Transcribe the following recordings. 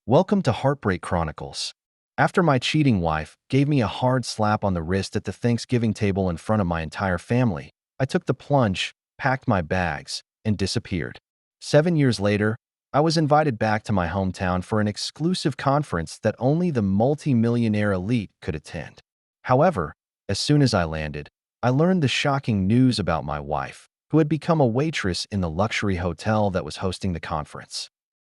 Welcome to Heartbreak Chronicles. After my cheating wife gave me a hard slap on the wrist at the Thanksgiving table in front of my entire family, I took the plunge, packed my bags, and disappeared. 7 years later, I was invited back to my hometown for an exclusive conference that only the multi-millionaire elite could attend. However, as soon as I landed, I learned the shocking news about my wife, who had become a waitress in the luxury hotel that was hosting the conference.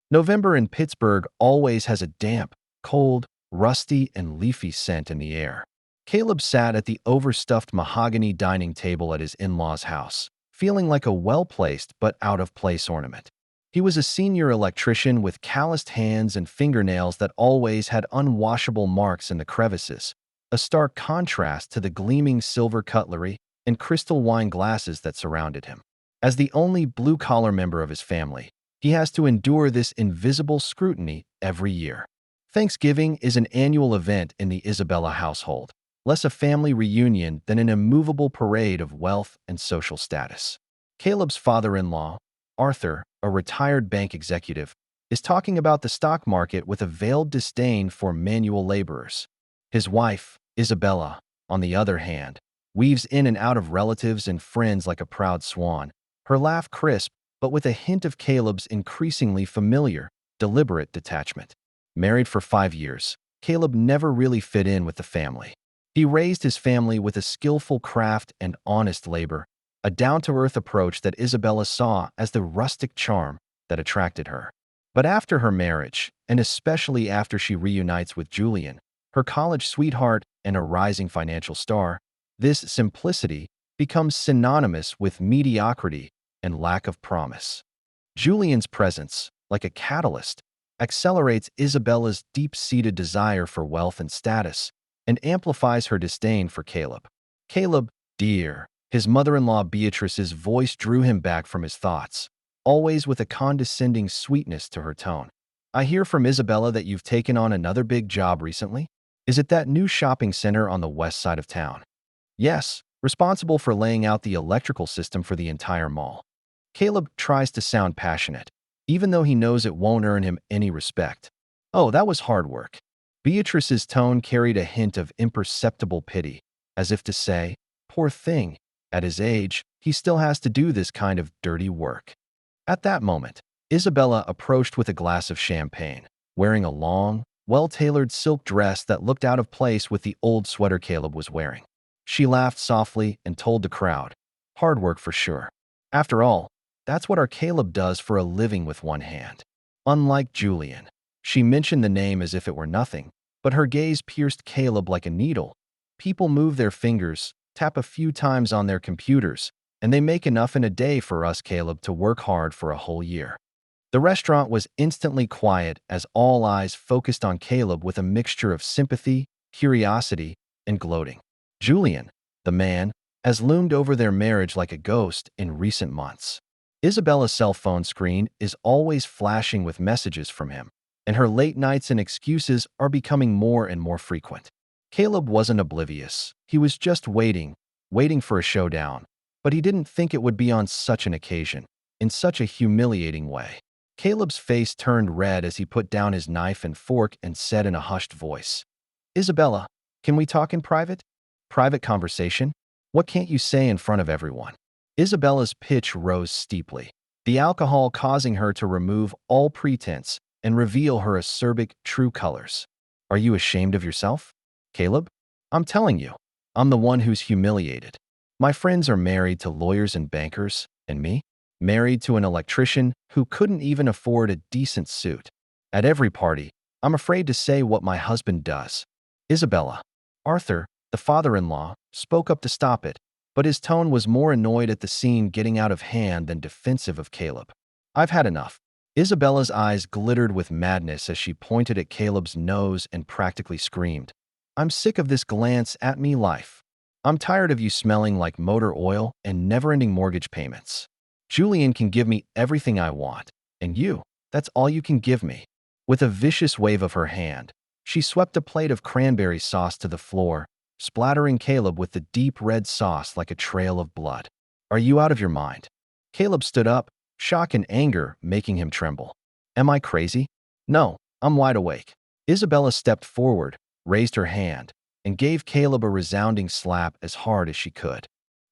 November in Pittsburgh always has a damp, cold, rusty, and leafy scent in the air. Caleb sat at the overstuffed mahogany dining table at his in-laws' house, feeling like a well-placed but out-of-place ornament. He was a senior electrician with calloused hands and fingernails that always had unwashable marks in the crevices, a stark contrast to the gleaming silver cutlery and crystal wine glasses that surrounded him. As the only blue-collar member of his family, he has to endure this invisible scrutiny every year. Thanksgiving is an annual event in the Isabella household, less a family reunion than an immovable parade of wealth and social status. Caleb's father-in-law, Arthur, a retired bank executive, is talking about the stock market with a veiled disdain for manual laborers. His wife, Isabella, on the other hand, weaves in and out of relatives and friends like a proud swan, her laugh crisp but with a hint of Caleb's increasingly familiar, deliberate detachment. Married for 5 years, Caleb never really fit in with the family. He raised his family with a skillful craft and honest labor, a down-to-earth approach that Isabella saw as the rustic charm that attracted her. But after her marriage, and especially after she reunites with Julian, her college sweetheart and a rising financial star, this simplicity becomes synonymous with mediocrity and lack of promise. Julian's presence, like a catalyst, accelerates Isabella's deep-seated desire for wealth and status and amplifies her disdain for Caleb. Caleb, dear, his mother-in-law Beatrice's voice drew him back from his thoughts, always with a condescending sweetness to her tone. I hear from Isabella that you've taken on another big job recently. Is it that new shopping center on the west side of town? Yes, responsible for laying out the electrical system for the entire mall. Caleb tries to sound passionate, even though he knows it won't earn him any respect. Oh, that was hard work. Beatrice's tone carried a hint of imperceptible pity, as if to say, poor thing, at his age, he still has to do this kind of dirty work. At that moment, Isabella approached with a glass of champagne, wearing a long, well-tailored silk dress that looked out of place with the old sweater Caleb was wearing. She laughed softly and told the crowd, hard work for sure. After all, that's what our Caleb does for a living with one hand. Unlike Julian, she mentioned the name as if it were nothing, but her gaze pierced Caleb like a needle. People move their fingers, tap a few times on their computers, and they make enough in a day for us, Caleb, to work hard for a whole year. The restaurant was instantly quiet as all eyes focused on Caleb with a mixture of sympathy, curiosity, and gloating. Julian, the man, has loomed over their marriage like a ghost in recent months. Isabella's cell phone screen is always flashing with messages from him, and her late nights and excuses are becoming more and more frequent. Caleb wasn't oblivious. He was just waiting for a showdown, but he didn't think it would be on such an occasion, in such a humiliating way. Caleb's face turned red as he put down his knife and fork and said in a hushed voice, Isabella, can we talk in private? Private conversation? What can't you say in front of everyone? Isabella's pitch rose steeply, the alcohol causing her to remove all pretense and reveal her acerbic, true colors. Are you ashamed of yourself, Caleb? I'm telling you, I'm the one who's humiliated. My friends are married to lawyers and bankers, and me? Married to an electrician who couldn't even afford a decent suit. At every party, I'm afraid to say what my husband does. Isabella, Arthur, the father-in-law, spoke up to stop it, but his tone was more annoyed at the scene getting out of hand than defensive of Caleb. I've had enough. Isabella's eyes glittered with madness as she pointed at Caleb's nose and practically screamed, I'm sick of this glance at me life. I'm tired of you smelling like motor oil and never-ending mortgage payments. Julian can give me everything I want, and that's all you can give me. With a vicious wave of her hand, she swept a plate of cranberry sauce to the floor, splattering Caleb with the deep red sauce like a trail of blood. Are you out of your mind? Caleb stood up, shock and anger making him tremble. Am I crazy? No, I'm wide awake. Isabella stepped forward, raised her hand, and gave Caleb a resounding slap as hard as she could.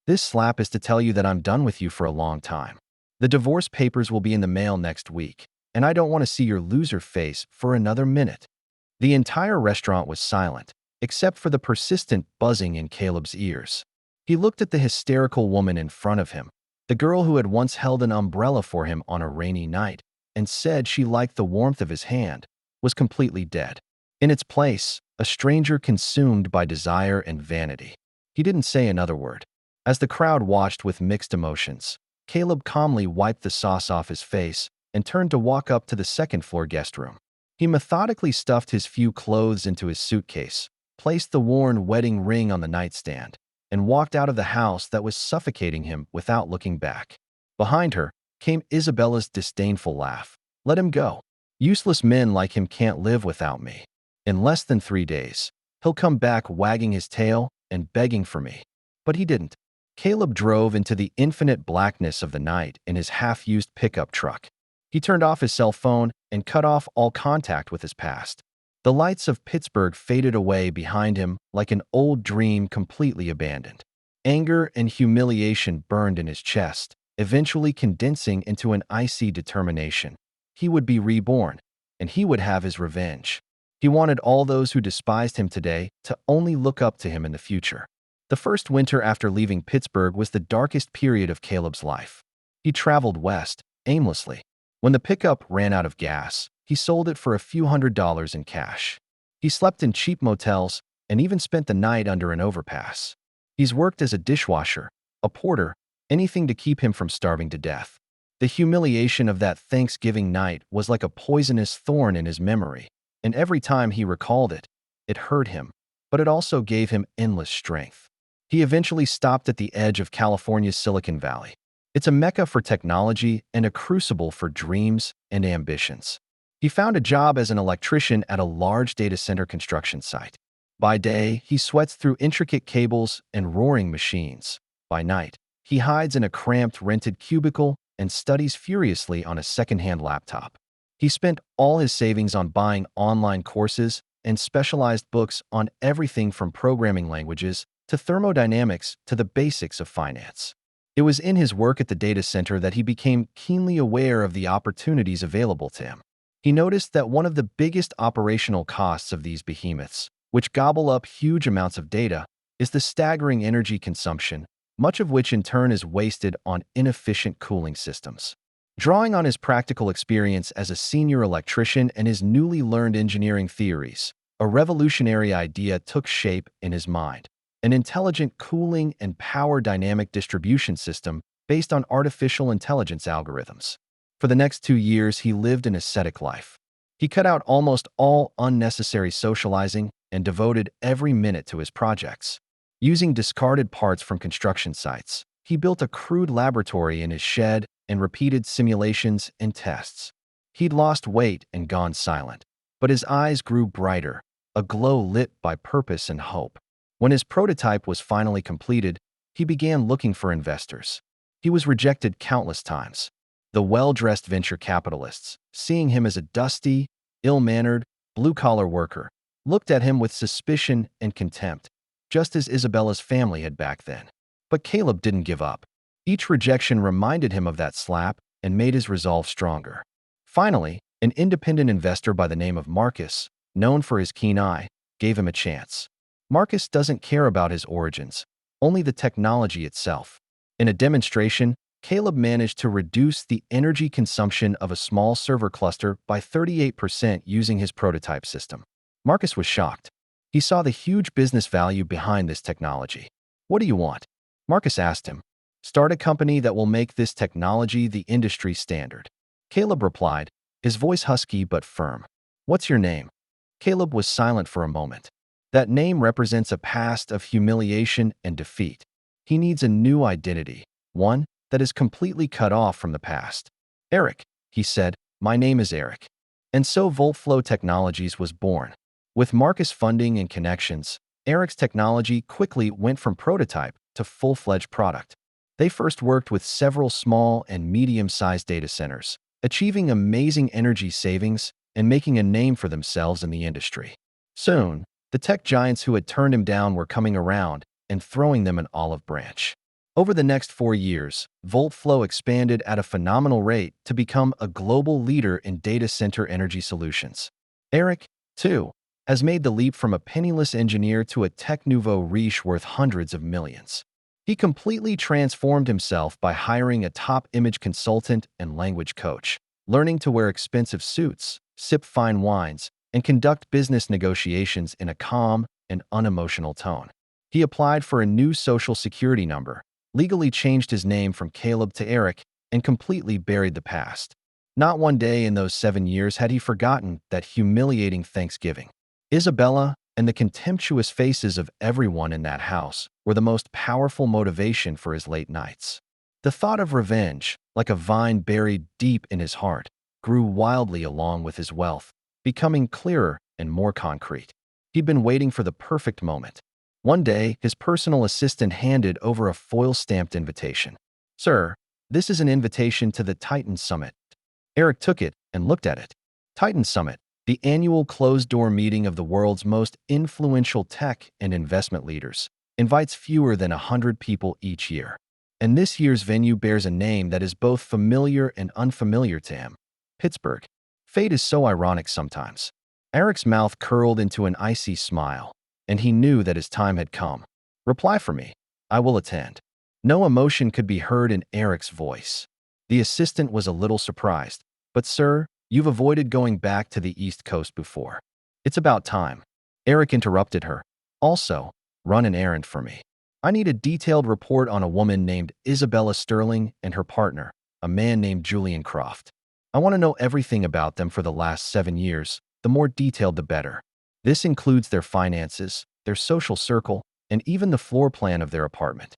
This slap is to tell you that I'm done with you for a long time. The divorce papers will be in the mail next week, and I don't want to see your loser face for another minute. The entire restaurant was silent, except for the persistent buzzing in Caleb's ears. He looked at the hysterical woman in front of him, the girl who had once held an umbrella for him on a rainy night, and said she liked the warmth of his hand, was completely dead. In its place, a stranger consumed by desire and vanity. He didn't say another word. As the crowd watched with mixed emotions, Caleb calmly wiped the sauce off his face and turned to walk up to the second-floor guest room. He methodically stuffed his few clothes into his suitcase, placed the worn wedding ring on the nightstand, and walked out of the house that was suffocating him without looking back. Behind her came Isabella's disdainful laugh. Let him go. Useless men like him can't live without me. In less than 3 days, he'll come back wagging his tail and begging for me. But he didn't. Caleb drove into the infinite blackness of the night in his half-used pickup truck. He turned off his cell phone and cut off all contact with his past. The lights of Pittsburgh faded away behind him like an old dream completely abandoned. Anger and humiliation burned in his chest, eventually condensing into an icy determination. He would be reborn, and he would have his revenge. He wanted all those who despised him today to only look up to him in the future. The first winter after leaving Pittsburgh was the darkest period of Caleb's life. He traveled west, aimlessly. When the pickup ran out of gas, he sold it for a few $100s in cash. He slept in cheap motels and even spent the night under an overpass. He's worked as a dishwasher, a porter, anything to keep him from starving to death. The humiliation of that Thanksgiving night was like a poisonous thorn in his memory, and every time he recalled it, it hurt him, but it also gave him endless strength. He eventually stopped at the edge of California's Silicon Valley. It's a mecca for technology and a crucible for dreams and ambitions. He found a job as an electrician at a large data center construction site. By day, he sweats through intricate cables and roaring machines. By night, he hides in a cramped rented cubicle and studies furiously on a second-hand laptop. He spent all his savings on buying online courses and specialized books on everything from programming languages to thermodynamics to the basics of finance. It was in his work at the data center that he became keenly aware of the opportunities available to him. He noticed that one of the biggest operational costs of these behemoths, which gobble up huge amounts of data, is the staggering energy consumption, much of which in turn is wasted on inefficient cooling systems. Drawing on his practical experience as a senior electrician and his newly learned engineering theories, a revolutionary idea took shape in his mind: an intelligent cooling and power dynamic distribution system based on artificial intelligence algorithms. For the next 2 years, he lived an ascetic life. He cut out almost all unnecessary socializing and devoted every minute to his projects. Using discarded parts from construction sites, he built a crude laboratory in his shed and repeated simulations and tests. He'd lost weight and gone silent, but his eyes grew brighter, a glow lit by purpose and hope. When his prototype was finally completed, he began looking for investors. He was rejected countless times. The well-dressed venture capitalists, seeing him as a dusty, ill-mannered, blue-collar worker, looked at him with suspicion and contempt, just as Isabella's family had back then. But Caleb didn't give up. Each rejection reminded him of that slap and made his resolve stronger. Finally, an independent investor by the name of Marcus, known for his keen eye, gave him a chance. Marcus doesn't care about his origins, only the technology itself. In a demonstration, Caleb managed to reduce the energy consumption of a small server cluster by 38% using his prototype system. Marcus was shocked. He saw the huge business value behind this technology. "What do you want?" Marcus asked him. "Start a company that will make this technology the industry standard." Caleb replied, his voice husky but firm. "What's your name?" Caleb was silent for a moment. That name represents a past of humiliation and defeat. He needs a new identity, one that is completely cut off from the past. "Eric," he said, "my name is Eric." And so VoltFlow Technologies was born. With Marcus funding and connections, Eric's technology quickly went from prototype to full-fledged product. They first worked with several small and medium-sized data centers, achieving amazing energy savings and making a name for themselves in the industry. Soon, the tech giants who had turned him down were coming around and throwing them an olive branch. Over the next 4 years, VoltFlow expanded at a phenomenal rate to become a global leader in data center energy solutions. Eric, too, has made the leap from a penniless engineer to a tech nouveau riche worth hundreds of millions. He completely transformed himself by hiring a top image consultant and language coach, learning to wear expensive suits, sip fine wines, and conduct business negotiations in a calm and unemotional tone. He applied for a new social security number, legally changed his name from Caleb to Eric, and completely buried the past. Not one day in those 7 years had he forgotten that humiliating Thanksgiving. Isabella and the contemptuous faces of everyone in that house were the most powerful motivation for his late nights. The thought of revenge, like a vine buried deep in his heart, grew wildly along with his wealth, becoming clearer and more concrete. He'd been waiting for the perfect moment. One day, his personal assistant handed over a foil-stamped invitation. "Sir, this is an invitation to the Titan Summit." Eric took it and looked at it. Titan Summit, the annual closed-door meeting of the world's most influential tech and investment leaders, invites fewer than 100 people each year. And this year's venue bears a name that is both familiar and unfamiliar to him: Pittsburgh. Fate is so ironic sometimes. Eric's mouth curled into an icy smile, and he knew that his time had come. "Reply for me. I will attend." No emotion could be heard in Eric's voice. The assistant was a little surprised. "But sir, you've avoided going back to the East Coast before." "It's about time." Eric interrupted her. "Also, run an errand for me. I need a detailed report on a woman named Isabella Sterling and her partner, a man named Julian Croft. I want to know everything about them for the last 7 years, the more detailed the better. This includes their finances, their social circle, and even the floor plan of their apartment."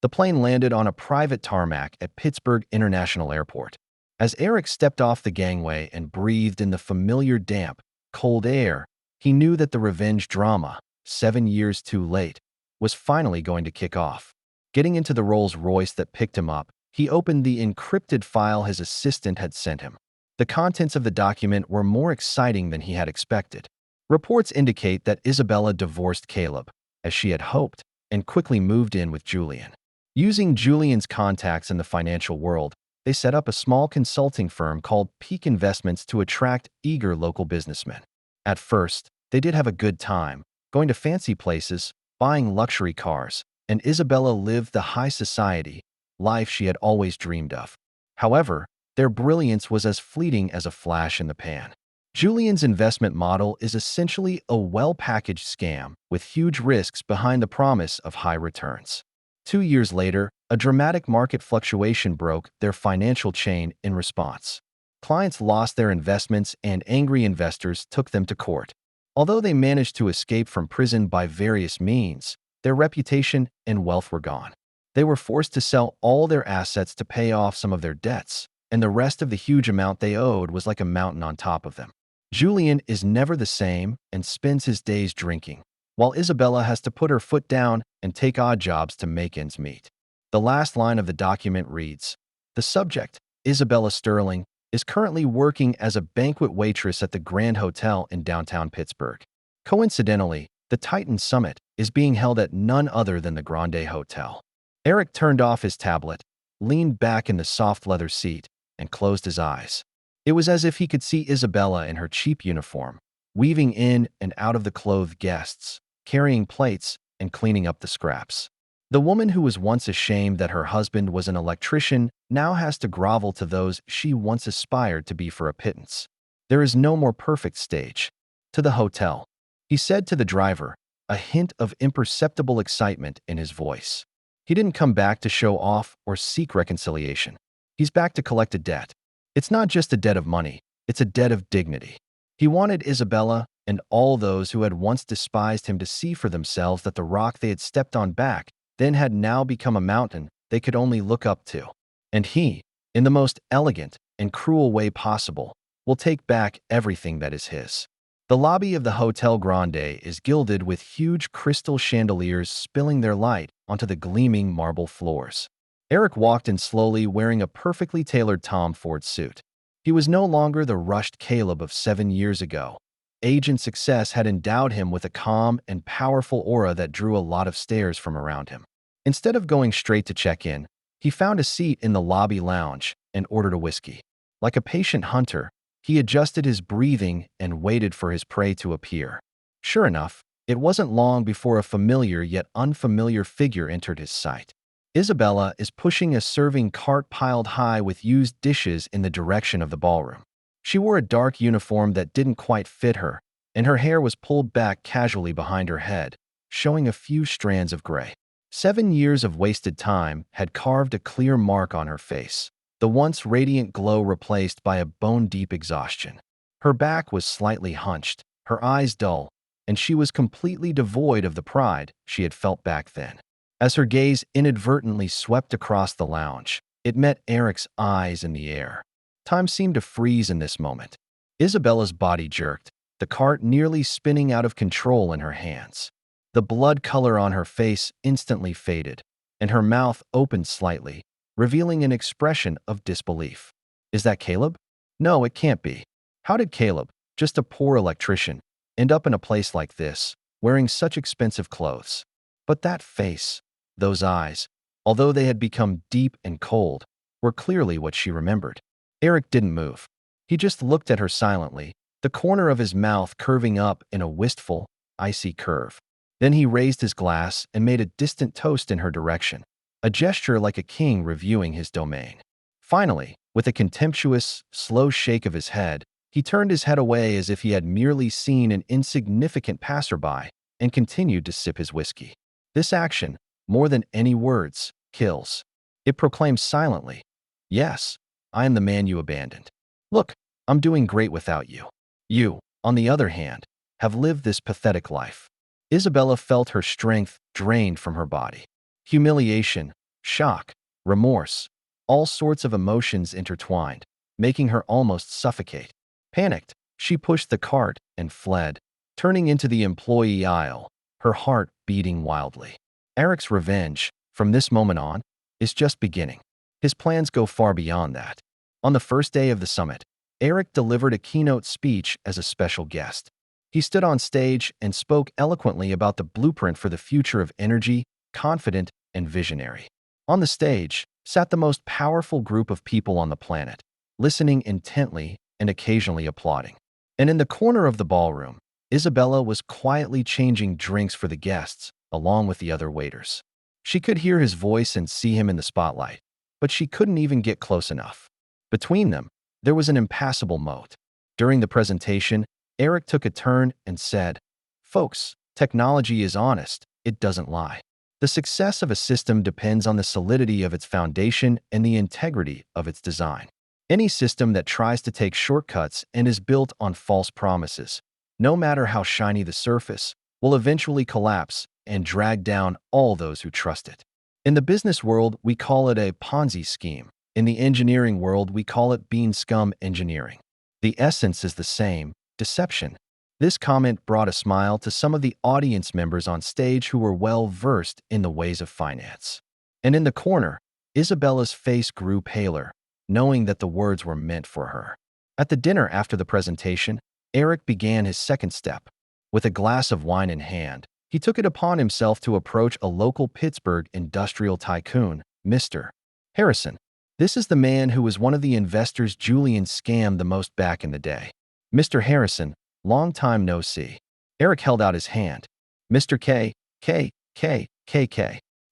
The plane landed on a private tarmac at Pittsburgh International Airport. As Eric stepped off the gangway and breathed in the familiar damp, cold air, he knew that the revenge drama, 7 years too late, was finally going to kick off. Getting into the Rolls-Royce that picked him up, he opened the encrypted file his assistant had sent him. The contents of the document were more exciting than he had expected. Reports indicate that Isabella divorced Caleb, as she had hoped, and quickly moved in with Julian. Using Julian's contacts in the financial world, they set up a small consulting firm called Peak Investments to attract eager local businessmen. At first, they did have a good time, going to fancy places, buying luxury cars, and Isabella lived the high society life she had always dreamed of. However, their brilliance was as fleeting as a flash in the pan. Julian's investment model is essentially a well-packaged scam with huge risks behind the promise of high returns. 2 years later, a dramatic market fluctuation broke their financial chain in response. Clients lost their investments and angry investors took them to court. Although they managed to escape from prison by various means, their reputation and wealth were gone. They were forced to sell all their assets to pay off some of their debts, and the rest of the huge amount they owed was like a mountain on top of them. Julian is never the same and spends his days drinking, while Isabella has to put her foot down and take odd jobs to make ends meet. The last line of the document reads, "The subject, Isabella Sterling, is currently working as a banquet waitress at the Grand Hotel in downtown Pittsburgh. Coincidentally, the Titan Summit is being held at none other than the Grande Hotel." Eric turned off his tablet, leaned back in the soft leather seat, and closed his eyes. It was as if he could see Isabella in her cheap uniform, weaving in and out of the clothed guests, carrying plates and cleaning up the scraps. The woman who was once ashamed that her husband was an electrician now has to grovel to those she once aspired to be for a pittance. There is no more perfect stage. "To the hotel," he said to the driver, a hint of imperceptible excitement in his voice. He didn't come back to show off or seek reconciliation. He's back to collect a debt. It's not just a debt of money, it's a debt of dignity. He wanted Isabella and all those who had once despised him to see for themselves that the rock they had stepped on back then had now become a mountain they could only look up to. And he, in the most elegant and cruel way possible, will take back everything that is his. The lobby of the Hotel Grande is gilded with huge crystal chandeliers spilling their light onto the gleaming marble floors. Eric walked in slowly, wearing a perfectly tailored Tom Ford suit. He was no longer the rushed Caleb of 7 years ago. Age and success had endowed him with a calm and powerful aura that drew a lot of stares from around him. Instead of going straight to check-in, he found a seat in the lobby lounge and ordered a whiskey. Like a patient hunter, he adjusted his breathing and waited for his prey to appear. Sure enough, it wasn't long before a familiar yet unfamiliar figure entered his sight. Isabella is pushing a serving cart piled high with used dishes in the direction of the ballroom. She wore a dark uniform that didn't quite fit her, and her hair was pulled back casually behind her head, showing a few strands of gray. 7 years of wasted time had carved a clear mark on her face, the once radiant glow replaced by a bone-deep exhaustion. Her back was slightly hunched, her eyes dull, and she was completely devoid of the pride she had felt back then. As her gaze inadvertently swept across the lounge, it met Eric's eyes in the air. Time seemed to freeze in this moment. Isabella's body jerked, the cart nearly spinning out of control in her hands. The blood color on her face instantly faded, and her mouth opened slightly, revealing an expression of disbelief. Is that Caleb? No, it can't be. How did Caleb, just a poor electrician, end up in a place like this, wearing such expensive clothes? But that face, those eyes, although they had become deep and cold, were clearly what she remembered. Eric didn't move. He just looked at her silently, the corner of his mouth curving up in a wistful, icy curve. Then he raised his glass and made a distant toast in her direction, a gesture like a king reviewing his domain. Finally, with a contemptuous, slow shake of his head, he turned his head away as if he had merely seen an insignificant passerby and continued to sip his whiskey. This action, more than any words, kills. It proclaims silently, "Yes, I am the man you abandoned. Look, I'm doing great without you. You, on the other hand, have lived this pathetic life." Isabella felt her strength drained from her body. Humiliation, shock, remorse, all sorts of emotions intertwined, making her almost suffocate. Panicked, she pushed the cart and fled, turning into the employee aisle, her heart beating wildly. Eric's revenge, from this moment on, is just beginning. His plans go far beyond that. On the first day of the summit, Eric delivered a keynote speech as a special guest. He stood on stage and spoke eloquently about the blueprint for the future of energy, confident and visionary. On the stage sat the most powerful group of people on the planet, listening intently and occasionally applauding. And in the corner of the ballroom, Isabella was quietly changing drinks for the guests, along with the other waiters. She could hear his voice and see him in the spotlight, but she couldn't even get close enough. Between them, there was an impassable moat. During the presentation, Eric took a turn and said, "Folks, technology is honest, it doesn't lie. The success of a system depends on the solidity of its foundation and the integrity of its design. Any system that tries to take shortcuts and is built on false promises, no matter how shiny the surface, will eventually collapse and drag down all those who trust it. In the business world, we call it a Ponzi scheme. In the engineering world, we call it bean scum engineering. The essence is the same, deception." This comment brought a smile to some of the audience members on stage who were well-versed in the ways of finance. And in the corner, Isabella's face grew paler, knowing that the words were meant for her. At the dinner after the presentation, Eric began his second step. With a glass of wine in hand, he took it upon himself to approach a local Pittsburgh industrial tycoon, Mr. Harrison. This is the man who was one of the investors Julian scammed the most back in the day. "Mr. Harrison, long time no see." Eric held out his hand. "Mr. K.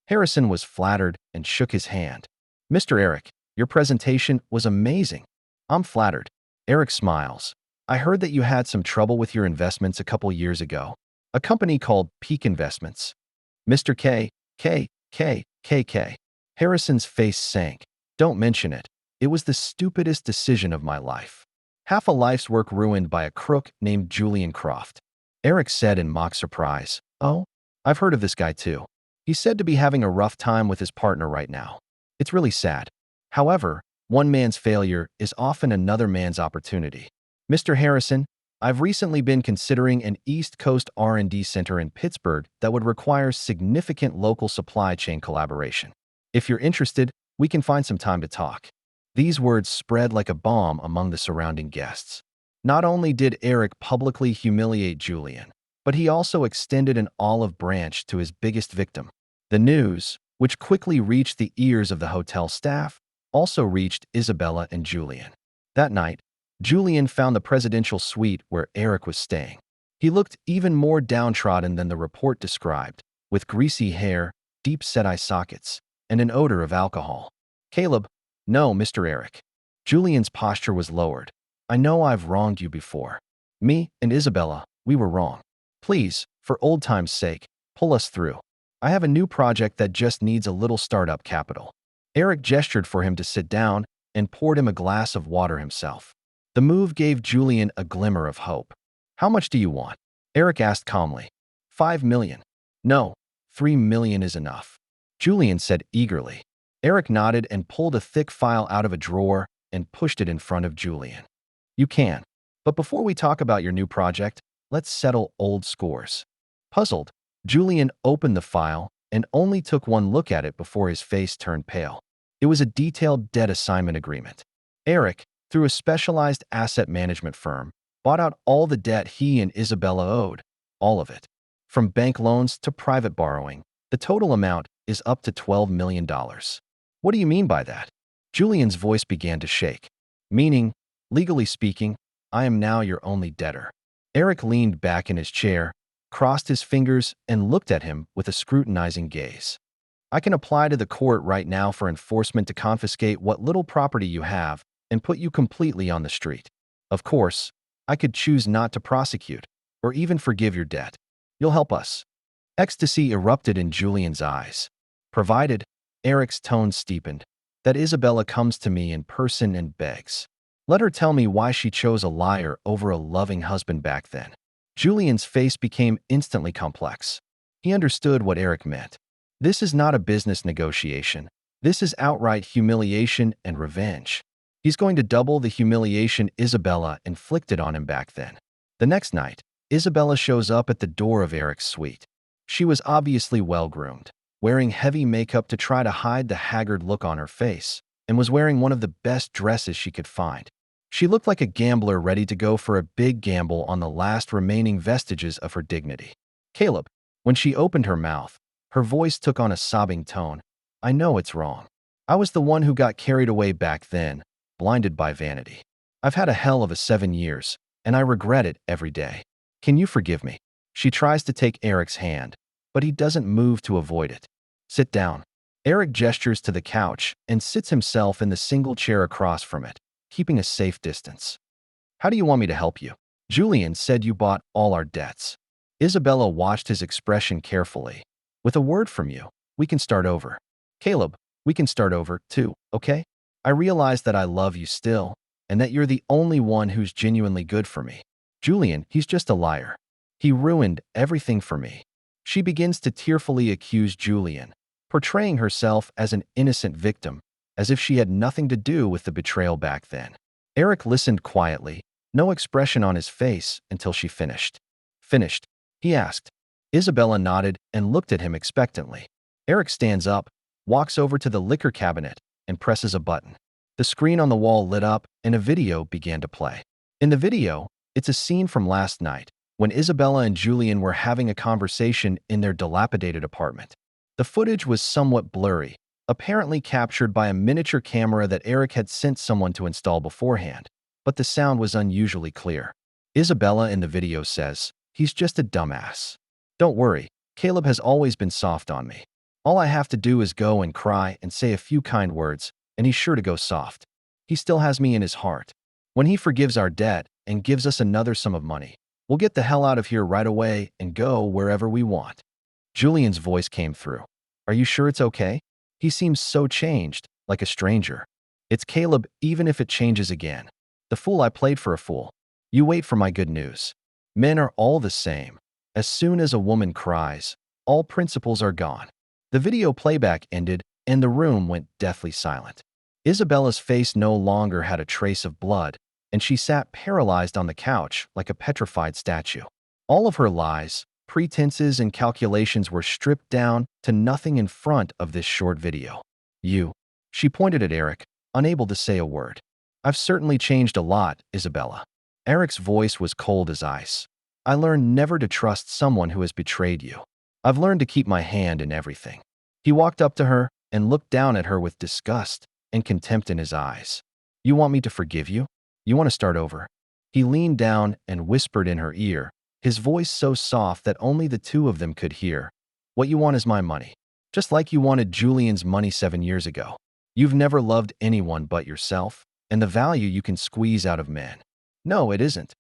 Harrison was flattered and shook his hand. "Mr. Eric, your presentation was amazing." "I'm flattered." Eric smiles. "I heard that you had some trouble with your investments a couple years ago. A company called Peak Investments." "Mr. K. Harrison's face sank. "Don't mention it. It was the stupidest decision of my life. Half a life's work ruined by a crook named Julian Croft." Eric said in mock surprise, "Oh, I've heard of this guy too. He's said to be having a rough time with his partner right now. It's really sad. However, one man's failure is often another man's opportunity. Mr. Harrison, I've recently been considering an East Coast R&D center in Pittsburgh that would require significant local supply chain collaboration. If you're interested, we can find some time to talk." These words spread like a bomb among the surrounding guests. Not only did Eric publicly humiliate Julian, but he also extended an olive branch to his biggest victim. The news, which quickly reached the ears of the hotel staff, also reached Isabella and Julian. That night, Julian found the presidential suite where Eric was staying. He looked even more downtrodden than the report described, with greasy hair, deep-set eye sockets, and an odor of alcohol. "Caleb, no, Mr. Eric." Julian's posture was lowered. "I know I've wronged you before. Me and Isabella, we were wrong. Please, for old time's sake, pull us through. I have a new project that just needs a little startup capital." Eric gestured for him to sit down and poured him a glass of water himself. The move gave Julian a glimmer of hope. "How much do you want?" Eric asked calmly. "5 million. No, 3 million is enough," Julian said eagerly. Eric nodded and pulled a thick file out of a drawer and pushed it in front of Julian. "You can. But before we talk about your new project, let's settle old scores." Puzzled, Julian opened the file and only took one look at it before his face turned pale. It was a detailed debt assignment agreement. Eric, through a specialized asset management firm, bought out all the debt he and Isabella owed, all of it. From bank loans to private borrowing, the total amount is up to $12 million. "What do you mean by that?" Julian's voice began to shake. "Meaning, legally speaking, I am now your only debtor." Eric leaned back in his chair, crossed his fingers, and looked at him with a scrutinizing gaze. "I can apply to the court right now for enforcement to confiscate what little property you have and put you completely on the street. Of course, I could choose not to prosecute or even forgive your debt. You'll help us." Ecstasy erupted in Julian's eyes. "Provided," Eric's tone steepened, "that Isabella comes to me in person and begs. Let her tell me why she chose a liar over a loving husband back then." Julian's face became instantly complex. He understood what Eric meant. This is not a business negotiation. This is outright humiliation and revenge. He's going to double the humiliation Isabella inflicted on him back then. The next night, Isabella shows up at the door of Eric's suite. She was obviously well-groomed, wearing heavy makeup to try to hide the haggard look on her face, and was wearing one of the best dresses she could find. She looked like a gambler ready to go for a big gamble on the last remaining vestiges of her dignity. "Caleb," when she opened her mouth, her voice took on a sobbing tone. "I know it's wrong. I was the one who got carried away back then, blinded by vanity. I've had a hell of a 7 years, and I regret it every day. Can you forgive me?" She tries to take Eric's hand, but he doesn't move to avoid it. "Sit down." Eric gestures to the couch and sits himself in the single chair across from it, keeping a safe distance. "How do you want me to help you?" "Julian said you bought all our debts." Isabella watched his expression carefully. "With a word from you, we can start over." "Caleb, we can start over, too, okay? I realize that I love you still, and that you're the only one who's genuinely good for me. Julian, he's just a liar. He ruined everything for me." She begins to tearfully accuse Julian, portraying herself as an innocent victim, as if she had nothing to do with the betrayal back then. Eric listened quietly, no expression on his face until she finished. "Finished?" he asked. Isabella nodded and looked at him expectantly. Eric stands up, walks over to the liquor cabinet, and presses a button. The screen on the wall lit up and a video began to play. In the video, it's a scene from last night, when Isabella and Julian were having a conversation in their dilapidated apartment. The footage was somewhat blurry, apparently captured by a miniature camera that Eric had sent someone to install beforehand, but the sound was unusually clear. Isabella in the video says, "He's just a dumbass. Don't worry, Caleb has always been soft on me. All I have to do is go and cry and say a few kind words, and he's sure to go soft. He still has me in his heart. When he forgives our debt and gives us another sum of money, we'll get the hell out of here right away and go wherever we want." Julian's voice came through. "Are you sure it's okay? He seems so changed, like a stranger." "It's Caleb, even if it changes again. The fool I played for a fool. You wait for my good news. Men are all the same. As soon as a woman cries, all principles are gone." The video playback ended, and the room went deathly silent. Isabella's face no longer had a trace of blood, and she sat paralyzed on the couch like a petrified statue. All of her lies, pretenses, and calculations were stripped down to nothing in front of this short video. "You," she pointed at Eric, unable to say a word. I've certainly changed a lot, Isabella. Eric's voice was cold as ice. I learned never to trust someone who has betrayed you. I've learned to keep my hand in everything. He walked up to her and looked down at her with disgust and contempt in his eyes. You want me to forgive you? You want to start over? He leaned down and whispered in her ear, his voice so soft that only the two of them could hear. What you want is my money. Just like you wanted Julian's money 7 years ago. You've never loved anyone but yourself and the value you can squeeze out of men. No, it isn't.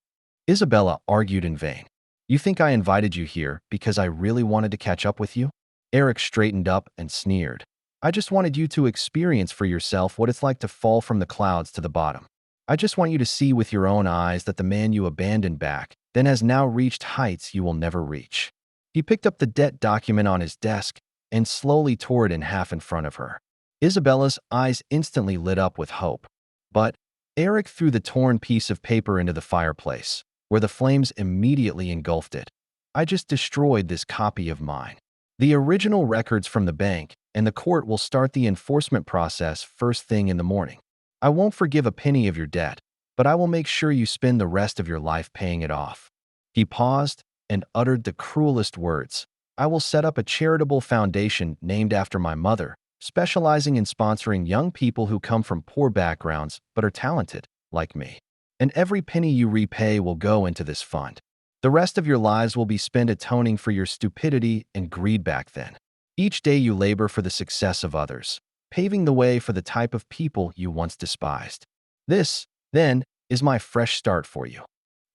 Isabella argued in vain. You think I invited you here because I really wanted to catch up with you? Eric straightened up and sneered. I just wanted you to experience for yourself what it's like to fall from the clouds to the bottom. I just want you to see with your own eyes that the man you abandoned back then has now reached heights you will never reach. He picked up the debt document on his desk and slowly tore it in half in front of her. Isabella's eyes instantly lit up with hope. But Eric threw the torn piece of paper into the fireplace, where the flames immediately engulfed it. I just destroyed this copy of mine. The original records from the bank and the court will start the enforcement process first thing in the morning. I won't forgive a penny of your debt, but I will make sure you spend the rest of your life paying it off. He paused and uttered the cruelest words. I will set up a charitable foundation named after my mother, specializing in sponsoring young people who come from poor backgrounds but are talented, like me. And every penny you repay will go into this fund. The rest of your lives will be spent atoning for your stupidity and greed back then. Each day you labor for the success of others, paving the way for the type of people you once despised. This, then, is my fresh start for you.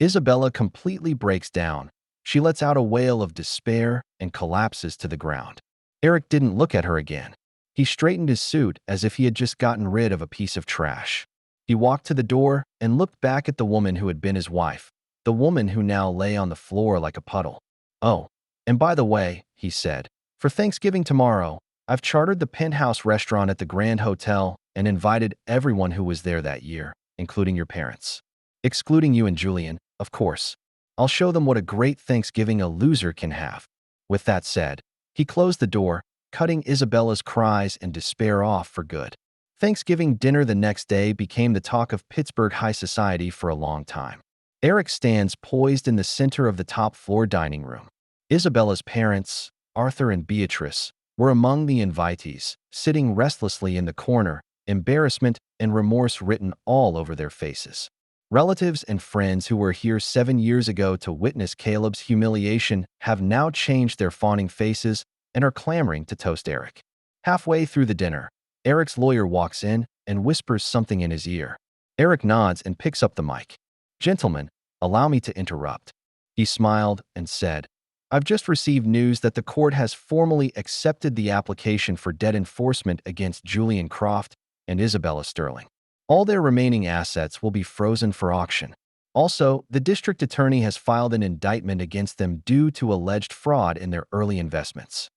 Isabella completely breaks down. She lets out a wail of despair and collapses to the ground. Eric didn't look at her again. He straightened his suit as if he had just gotten rid of a piece of trash. He walked to the door and looked back at the woman who had been his wife, the woman who now lay on the floor like a puddle. Oh, and by the way, he said, for Thanksgiving tomorrow, I've chartered the penthouse restaurant at the Grand Hotel and invited everyone who was there that year, including your parents. Excluding you and Julian, of course. I'll show them what a great Thanksgiving a loser can have. With that said, he closed the door, cutting Isabella's cries and despair off for good. Thanksgiving dinner the next day became the talk of Pittsburgh high society for a long time. Eric stands poised in the center of the top-floor dining room. Isabella's parents, Arthur and Beatrice, were among the invitees, sitting restlessly in the corner, embarrassment and remorse written all over their faces. Relatives and friends who were here 7 years ago to witness Caleb's humiliation have now changed their fawning faces and are clamoring to toast Eric. Halfway through the dinner, Eric's lawyer walks in and whispers something in his ear. Eric nods and picks up the mic. Gentlemen, allow me to interrupt. He smiled and said, I've just received news that the court has formally accepted the application for debt enforcement against Julian Croft and Isabella Sterling. All their remaining assets will be frozen for auction. Also, the district attorney has filed an indictment against them due to alleged fraud in their early investments.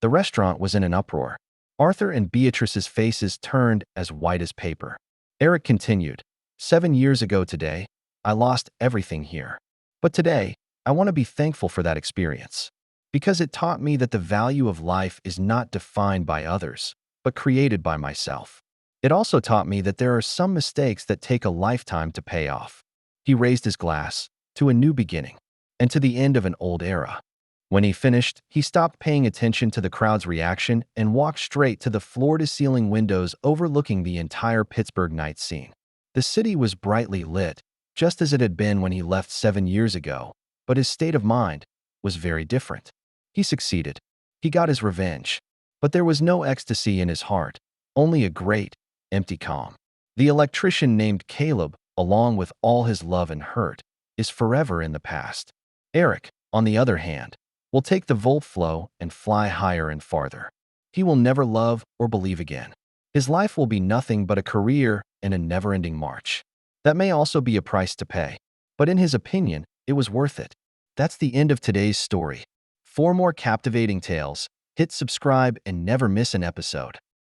The restaurant was in an uproar. Arthur and Beatrice's faces turned as white as paper. Eric continued, 7 years ago today, I lost everything here. But today, I want to be thankful for that experience. Because it taught me that the value of life is not defined by others, but created by myself. It also taught me that there are some mistakes that take a lifetime to pay off. He raised his glass to a new beginning and to the end of an old era. When he finished, he stopped paying attention to the crowd's reaction and walked straight to the floor-to-ceiling windows overlooking the entire Pittsburgh night scene. The city was brightly lit, just as it had been when he left 7 years ago, but his state of mind was very different. He succeeded. He got his revenge. But there was no ecstasy in his heart, only a great, empty calm. The electrician named Caleb, along with all his love and hurt, is forever in the past. Eric, on the other hand, will take the volt flow and fly higher and farther. He will never love or believe again. His life will be nothing but a career and a never-ending march. That may also be a price to pay, but in his opinion, it was worth it. That's the end of today's story. For more captivating tales, hit subscribe and never miss an episode.